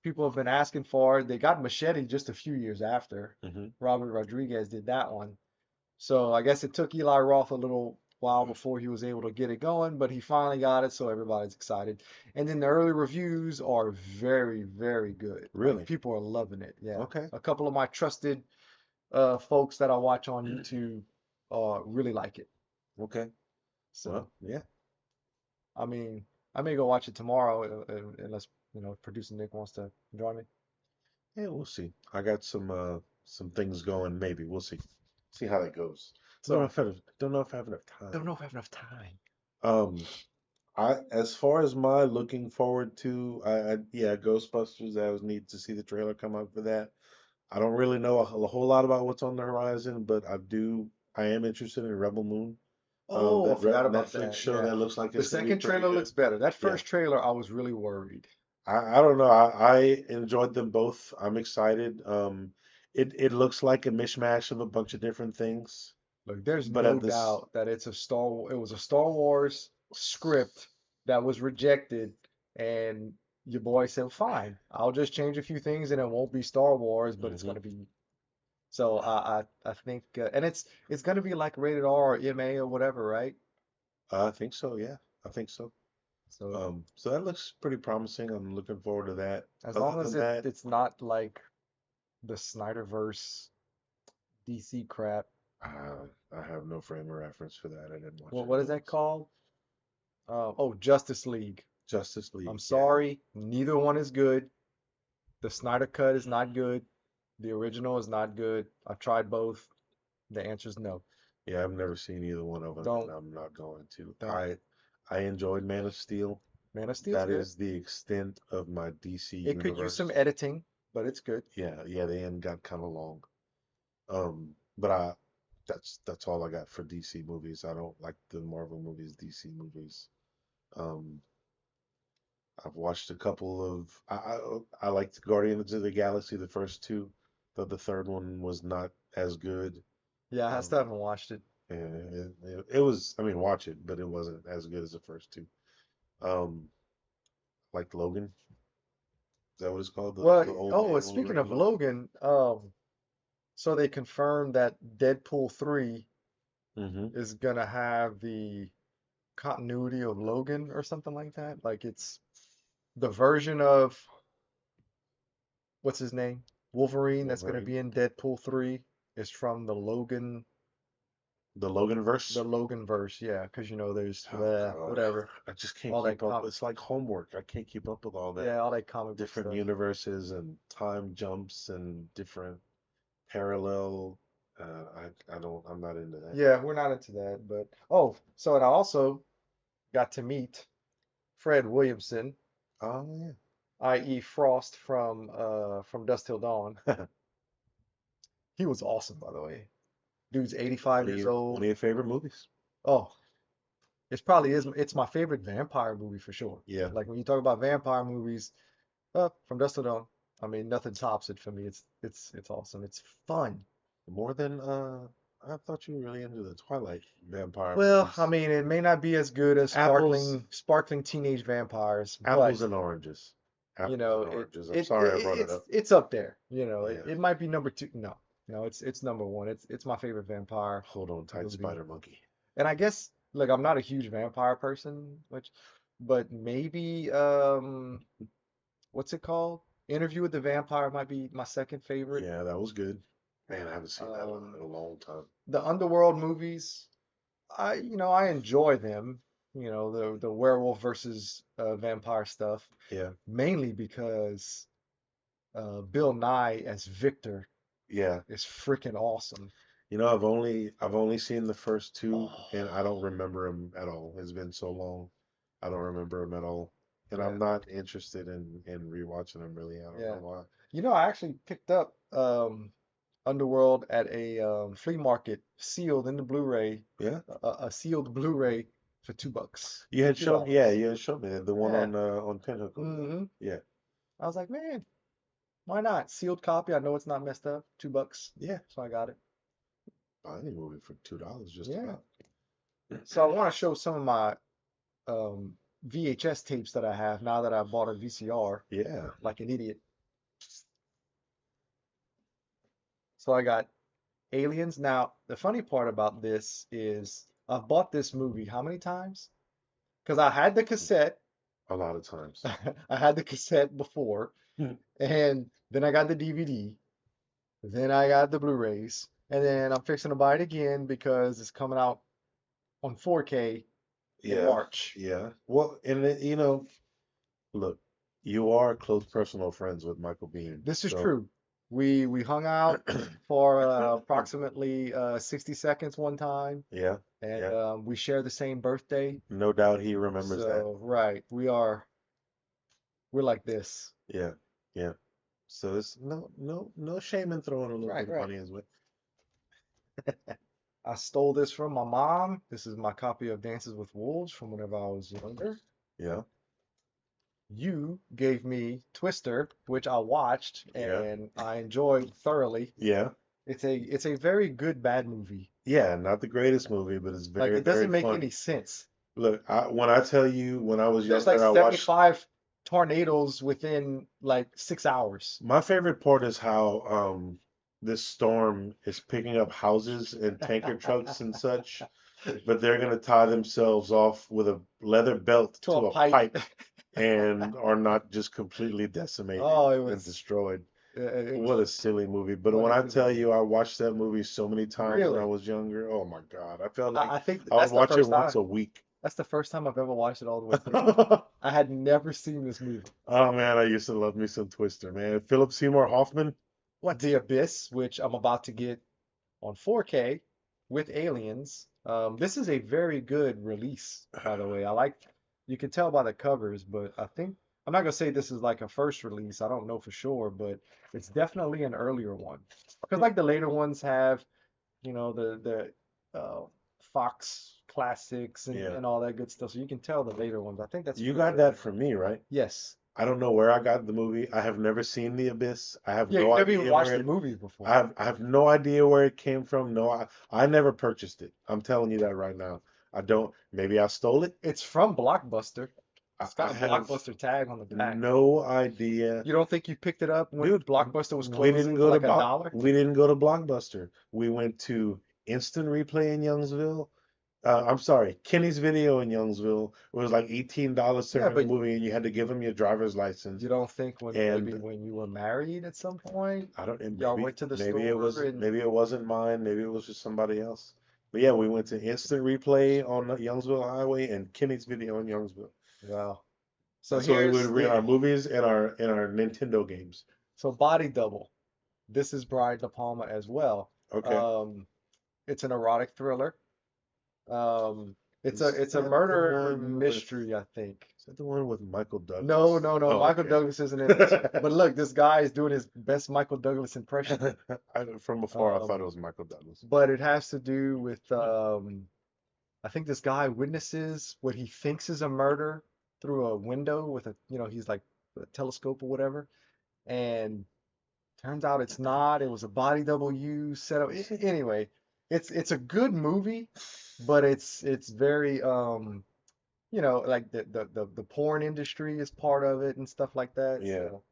A: people have been asking for it. They got Machete just a few years after.
B: Hmm.
A: Robert Rodriguez did that one. So I guess it took Eli Roth a little while before he was able to get it going, but he finally got it, so everybody's excited. And then the early reviews are very, very good. Like
B: Really?
A: people are loving it. Yeah.
B: Okay.
A: A couple of my trusted folks that I watch on YouTube really like it.
B: Okay.
A: So,
B: Well, yeah.
A: I mean, I may go watch it tomorrow unless, producer Nick wants to join me.
B: Yeah, we'll see. I got some things going. Maybe we'll see. See how that goes.
A: So,
B: Don't know if I have enough
A: don't
B: time.
A: know if I have enough time.
B: Um, I as far as my looking forward to, yeah, Ghostbusters. I was need to see the trailer come out for that. I don't really know a whole lot about what's on the horizon, but I do. I am interested in Rebel Moon.
A: Oh, I forgot about
B: Netflix
A: that.
B: show
A: Yeah.
B: that looks like
A: The
B: it's gonna be
A: second
B: pretty
A: trailer
B: good.
A: looks better. That
B: Yeah.
A: first trailer, I was really worried.
B: I don't know. I enjoyed them both. I'm excited. It looks like a mishmash of a bunch of different things,
A: Look, there's
B: but at
A: no
B: this,
A: doubt that it was a Star Wars script that was rejected, and your boy said, "Fine, I'll just change a few things, and it won't be Star Wars, but it's
B: hmm
A: gonna be." So I think, and it's gonna be like rated R or MA or whatever, right?
B: I think so. Yeah, I think so.
A: So
B: So that looks pretty promising. I'm looking forward to that.
A: as
B: Other
A: long as
B: than that,
A: it's not like the Snyderverse DC crap.
B: I have no frame of reference for that. I didn't watch
A: What
B: any
A: is
B: of
A: that
B: those.
A: called? Justice League.
B: Justice
A: I'm
B: League. Yeah,
A: sorry, neither one is good. The Snyder cut is not good. The original is not good. I've tried both. The answer is no.
B: yeah. I've never seen either one of them, and
A: Don't,
B: I'm not going to.
A: don't.
B: I enjoyed Man of Steel.
A: Man of Steel's
B: That
A: good.
B: is the extent of my DC
A: It could use some
B: universe.
A: editing, but it's good.
B: Yeah, yeah, the end got kind of long. But that's all I got for DC movies. I don't like the Marvel movies, DC movies. Um, I've watched a couple of I liked Guardians of the Galaxy, the first two, but the third one was not as good.
A: Yeah, I
B: Um,
A: still haven't watched it.
B: and it was, I mean, watch it, but it wasn't as good as the first two. Um, like Logan, is that what it's called?
A: Well,
B: The old
A: oh,
B: man
A: speaking
B: Wolverine
A: of
B: Logan?
A: Logan, so they confirmed that Deadpool 3
B: Mm-hmm.
A: is gonna have the continuity of Logan or something like that. Like it's the version of what's his name? Wolverine that's gonna
B: Wolverine.
A: be in Deadpool 3 is from
B: The Logan
A: the
B: verse.
A: Logan verse, yeah, because there's
B: Oh God,
A: whatever,
B: I just can't
A: all that
B: keep up. It's like homework. I can't keep up with all that.
A: yeah, all that comic book
B: Different
A: stuff.
B: universes and time jumps and different parallel. I don't. I'm not into that.
A: Yeah, we're not into that, but oh, so and I also got to meet Fred Williamson,
B: Oh
A: i.e. Frost from Dusk Till Dawn.
B: yeah.
A: He was awesome, by the way. Dude's 85 years
B: One
A: old.
B: of your favorite movies?
A: Oh, it's my favorite vampire movie for sure.
B: Yeah.
A: Like when you talk about vampire movies, from Dusk Till Dawn, I mean nothing tops it for me. It's awesome. It's fun.
B: More than I thought you were really into the Twilight vampire
A: Well, I
B: movies.
A: mean, it may not be as good as
B: Apples,
A: sparkling teenage vampires, but
B: apples and oranges.
A: you
B: Apples
A: know,
B: and oranges. I'm sorry I brought it up.
A: it's up there. You know,
B: Yeah.
A: it might be number two. No, no, it's number one. It's my favorite vampire
B: Hold on tight,
A: movie.
B: Spider Monkey.
A: And I guess like I'm not a huge vampire person, but maybe what's it called? Interview with the Vampire might be my second favorite.
B: Yeah, that was good. Man, I haven't seen that
A: Um,
B: in a long time.
A: the Underworld movies, I enjoy them. The werewolf versus vampire stuff,
B: Yeah.
A: mainly because Bill Nye as Victor
B: Yeah.
A: is freaking awesome.
B: I've only seen the first two
A: Oh,
B: and I don't remember them at all. It's been so long. I don't remember them at all. And
A: yeah,
B: I'm not interested in rewatching them really. I don't know
A: yeah.
B: why.
A: I actually picked up Underworld at a flea market, sealed in the Blu-ray,
B: Yeah.
A: a sealed Blu-ray for $2.
B: You had
A: Two
B: shown me, yeah,
A: dollars.
B: you had shown me the one
A: Yeah.
B: on Pinhook over there.
A: hmm
B: Yeah.
A: I was like, man, why not? Sealed copy. I know it's not messed up. $2.
B: Yeah.
A: So I got it.
B: Buy any movie for $2 just
A: Yeah.
B: about.
A: So I want to show some of my um, VHS tapes that I have now that I bought a VCR
B: Yeah.
A: like an idiot. So I got Aliens. Now, the funny part about this is I've bought this movie how many times? Because I had the cassette.
B: A lot of times.
A: I had the cassette before, and then I got the DVD, then I got the Blu-rays, and then I'm fixing to buy it again because it's coming out on 4K in
B: Yeah.
A: March.
B: Yeah. Well, and look, you are close personal friends with Michael Biehn,
A: This is
B: so
A: true. We hung out for approximately 60 seconds one time,
B: yeah,
A: and
B: yeah.
A: we share the same birthday.
B: No doubt he remembers that.
A: So, right, we're like this.
B: Yeah, yeah. So there's no shame in throwing a little
A: Right,
B: bit of
A: right.
B: money his way.
A: I stole this from my mom. This is my copy of Dances with Wolves from whenever I was younger.
B: Yeah,
A: You gave me Twister, which I watched
B: yeah,
A: and I enjoyed thoroughly.
B: yeah,
A: It's a very good bad movie.
B: yeah. Not the greatest movie, but it's
A: Like
B: very,
A: it
B: very
A: doesn't make any
B: funny.
A: sense.
B: Look, when I tell you when I was
A: There's like
B: younger, I watched.
A: 75 tornadoes within like 6 hours.
B: My favorite part is how this storm is picking up houses and tanker trucks and such, but they're gonna tie themselves off with a leather belt
A: To a
B: to a
A: pipe.
B: pipe and are not just completely decimated
A: Oh, it
B: and
A: was
B: destroyed.
A: it was
B: What a silly movie. But
A: what
B: when
A: a
B: I
A: silly
B: tell
A: movie.
B: you I watched that movie so many times when I
A: Really?
B: was younger, oh my God. I felt like
A: I think
B: I would
A: that's the
B: watch it
A: first
B: once
A: time.
B: a week.
A: That's the first time I've ever watched it all the way through. I had never seen this movie.
B: Oh man, I used to love me some Twister, man. Philip Seymour Hoffman.
A: What The Abyss, which I'm about to get on 4K with Aliens. This is a very good release, by the way. You can tell by the covers, but I'm not gonna say this is like a first release. I don't know for sure, but it's definitely an earlier one. Because like the later ones have, the Fox classics and,
B: Yeah.
A: and all that good stuff. So you can tell the later ones. I think that's
B: You
A: pretty
B: got that
A: early.
B: from me, right?
A: Yes.
B: I don't know where I got the movie. I have never seen The Abyss. I have
A: Yeah,
B: no
A: you never even
B: idea
A: watched
B: where
A: the
B: it
A: movies before.
B: I have no idea where it came from. No, I never purchased it. I'm telling you that right now. I don't. Maybe I stole it.
A: It's from Blockbuster.
B: I,
A: It's got
B: I
A: a
B: have
A: Blockbuster tag on the back.
B: no idea.
A: You don't think you picked it up when
B: Dude,
A: Blockbuster was
B: we didn't
A: closing for
B: go to
A: like $1?
B: We didn't go to Blockbuster. We went to Instant Replay in Youngsville. I'm sorry, Kenny's Video in Youngsville. It was like $18 to
A: Yeah,
B: rent a
A: but
B: movie, and you had to give them your driver's license.
A: you don't think when maybe
B: And
A: when you were married at some point,
B: I don't, and
A: y'all went to the store and
B: maybe it wasn't mine. Maybe it was just somebody else. But yeah, we went to Instant Replay on the Youngsville Highway and Kenny's Video in Youngsville.
A: well, so
B: That's where we would
A: here's
B: rent
A: the
B: our movies and our Nintendo games.
A: so Body Double. This is Brian De Palma as well.
B: Okay.
A: Um, it's an erotic thriller. Um,
B: Is
A: it's a
B: that the
A: murder
B: one with
A: mystery, I think.
B: is that the one with Michael
A: No,
B: Douglas?
A: no, no.
B: Oh,
A: Michael
B: okay.
A: Douglas isn't in it. But look, this guy is doing his best Michael Douglas impression.
B: From afar, I thought it
A: Um,
B: was Michael Douglas.
A: but it has to do with I think this guy witnesses what he thinks is a murder through a window with a, he's like a telescope or whatever. And turns out it's not. It was a body double used set up. Anyway, it's a good movie, but it's very like the porn industry is part of it and stuff like that.
B: Yeah.
A: So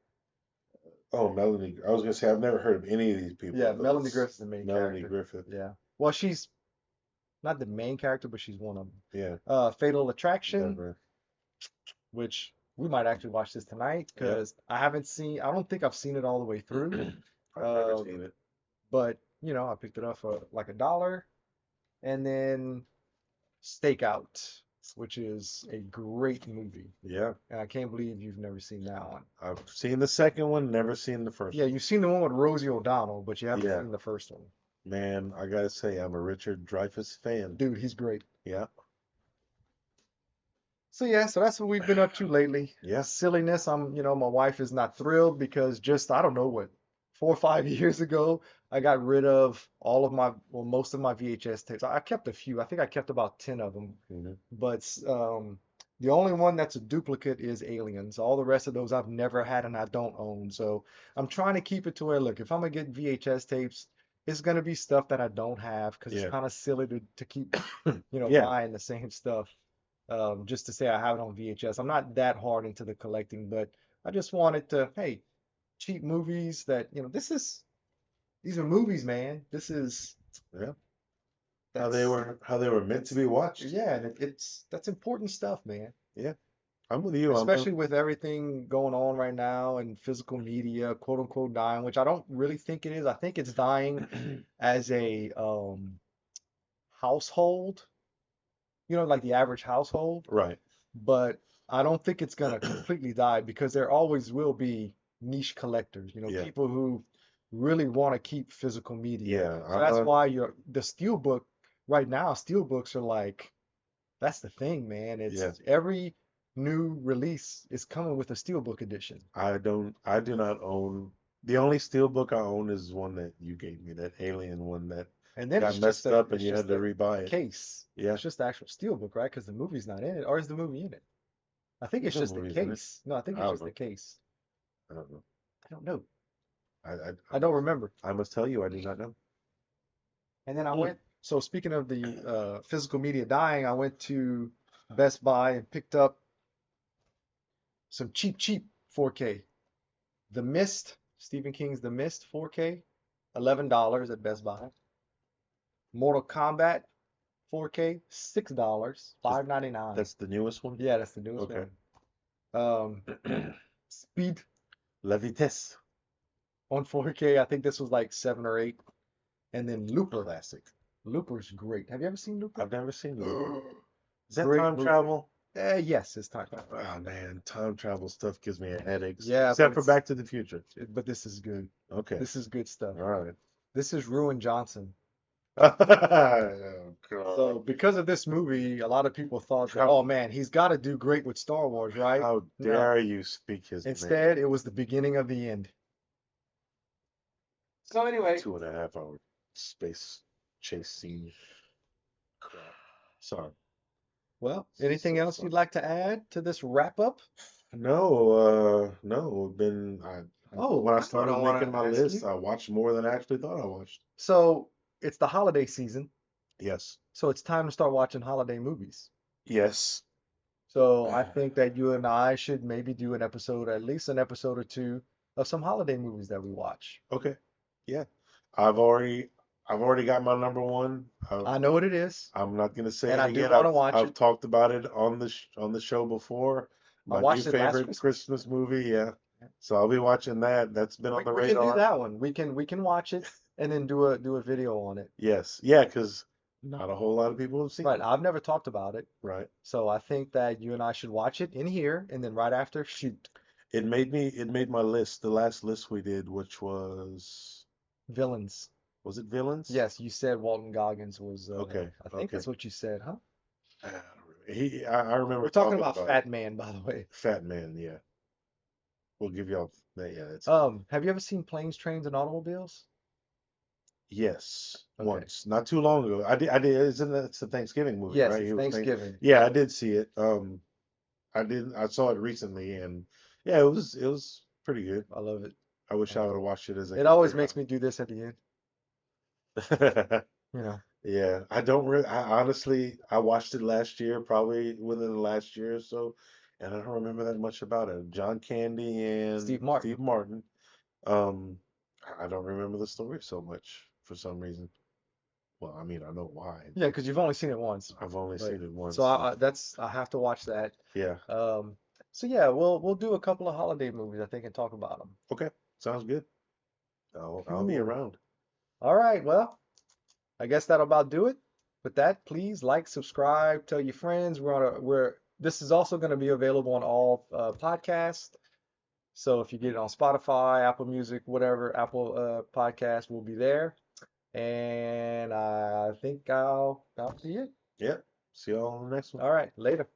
B: Oh, Melanie. I was gonna say I've never heard of any of these people,
A: yeah,
B: but
A: Melanie
B: it's
A: Griffith's the main
B: Melanie
A: character.
B: Griffith.
A: Yeah. Well, she's not the main character, but she's one of them.
B: Yeah.
A: Fatal Attraction,
B: Never.
A: which we might actually watch this tonight
B: Yeah.
A: because I don't think I've seen it all the way through.
B: I've never
A: Uh,
B: seen it.
A: but I picked it up for like $1. And then Stakeout, which is a great movie.
B: Yeah.
A: And I can't believe you've never seen that one.
B: I've seen the second one, never seen the first
A: Yeah,
B: one.
A: you've seen the one with Rosie O'Donnell, but you haven't
B: Yeah.
A: seen the first one.
B: Man, I gotta say, I'm a Richard Dreyfuss fan.
A: Dude, he's great.
B: Yeah.
A: So yeah, so that's what we've been up to lately.
B: Yeah.
A: Silliness. My wife is not thrilled because just I don't know what 4 or 5 years ago I got rid of most of my VHS tapes. I kept a few. I think I kept about 10 of them,
B: Hmm.
A: but the only one that's a duplicate is Aliens. All the rest of those I've never had and I don't own. So I'm trying to keep it to where, look, if I'm gonna get VHS tapes, it's gonna be stuff that I don't have because it's
B: Yeah.
A: kind of silly to keep
B: Yeah.
A: buying the same stuff just to say I have it on VHS. I'm not that hard into the collecting, but I just wanted to, hey, cheap movies that, these are movies, man. This is
B: Yeah.
A: that's
B: How they were meant to
A: it's
B: be watched.
A: yeah, and that's important stuff, man.
B: Yeah. I'm with you.
A: Especially with everything going on right now and physical media, quote unquote, dying, which I don't really think it is. I think it's dying as a household, like the average household.
B: Right.
A: But I don't think it's gonna completely die because there always will be niche collectors,
B: Yeah.
A: people who really want to keep physical media.
B: Yeah.
A: So that's why the steelbook right now, steelbooks are like that's the thing, man. It's
B: Yeah.
A: every new release is coming with a steelbook edition.
B: I do not own the only steelbook I own is one that you gave me, that Alien one that
A: And then
B: got messed up and
A: it's
B: you
A: just
B: had to
A: the
B: rebuy it.
A: case.
B: Yeah.
A: It's just the actual steelbook, right? Because the movie's not in it, or is the movie in it? I think
B: There's
A: it's
B: no
A: just the
B: movies in it.
A: case. No, I think
B: I
A: it's
B: don't
A: just the
B: know.
A: case.
B: I don't know.
A: I don't know.
B: I
A: I don't remember.
B: I must tell you, I do not know.
A: And then I
B: Hmm.
A: went, so speaking of the physical media dying, I went to Best Buy and picked up some cheap 4K. The Mist, Stephen King's The Mist 4K, $11 at Best Buy. Mortal Kombat 4K, $6,
B: Is
A: 5.99.
B: that's the newest one?
A: Yeah, that's the newest
B: Okay.
A: one. Um, Speed
B: La Vitesse.
A: on 4K, I think this was like 7 or 8. And then Looper.
B: Classic.
A: Looper's great. Have you ever seen Looper?
B: I've never seen Looper. Is that
A: Great
B: time
A: movie.
B: travel?
A: Yes, it's time.
B: Oh man, time travel stuff gives me a headache,
A: Yeah, but
B: except for Back to the Future.
A: this is good.
B: Okay.
A: This is good stuff.
B: All right.
A: This is Ruin Johnson.
B: Oh God.
A: So because of this movie, a lot of people thought that,
B: How
A: oh man, he's got to do great with Star Wars, right?
B: how
A: No.
B: dare you speak his name?
A: Instead, it was the beginning of the end. So anyway,
B: 2.5 hour space chase scene. Crap. Sorry.
A: well, anything
B: So
A: else
B: sorry.
A: you'd like to add to this wrap up?
B: No.
A: Oh,
B: When I
A: I know what I
B: started
A: want
B: making
A: to
B: my
A: ask
B: list,
A: you.
B: I watched more than I actually thought I watched.
A: So it's the holiday season,
B: Yes.
A: so it's time to start watching holiday movies.
B: Yes.
A: So I think that you and I should maybe do an episode, at least an episode or two, of some holiday movies that we watch.
B: Okay. Yeah. I've already I've already got my number one.
A: I know what it is,
B: I'm not gonna say
A: and
B: it
A: I do
B: again.
A: want to watch
B: I've
A: it.
B: talked about it on on the show before.
A: I
B: My new
A: watched it last
B: favorite
A: Christmas.
B: Christmas movie, yeah. So I'll be watching that. That's been on the
A: We can do
B: radar.
A: that one. We can watch it and then do a video on it.
B: Yes, yeah, because not a whole lot of people have seen
A: Right.
B: it.
A: I've never talked about it,
B: Right.
A: so I think that you and I should watch it in here and then right after shoot
B: It made my list, the last list we did, which
A: villains.
B: was it Villains?
A: Yes, you said Walton Goggins was.
B: Okay,
A: I think
B: okay.
A: that's what you said, huh?
B: I remember
A: We're talking
B: talking
A: about
B: about it.
A: Fat Man, by the way.
B: Fat Man, yeah. We'll give y'all that. Yeah, that's good.
A: Have you ever seen Planes, Trains, and Automobiles?
B: Yes,
A: Okay.
B: once, not too long ago. I did. It's a Thanksgiving movie,
A: Yes,
B: right?
A: it's Thanksgiving.
B: Yeah, I did see it. I did. I saw it recently, and yeah, it was pretty good.
A: I love it.
B: I
A: I
B: wish I would
A: love
B: have
A: it.
B: watched it as a
A: It always
B: kid.
A: makes me do this at the end, you know.
B: Yeah, I don't really. I honestly, I watched it last year, probably within the last year or so, and I don't remember that much about it. John Candy and
A: Steve Martin.
B: Steve Martin. Um, I don't remember the story so much for some reason. Well, I mean, I know why,
A: Yeah,
B: but
A: because you've only seen it once.
B: I've only
A: But
B: seen it
A: so
B: once. And
A: I have to watch that.
B: yeah,
A: Um, so yeah, we'll do a couple of holiday movies, I think, and talk about them.
B: okay, sounds good. I'll be
A: Cool.
B: around.
A: All right, well, I guess that'll about do it. With that, please like, subscribe, tell your friends. We're this is also going to be available on all podcasts. So if you get it on Spotify, Apple Music, whatever, Apple podcast will be there. And I think I'll see it.
B: Yeah, see y'all on the next one.
A: All right, later.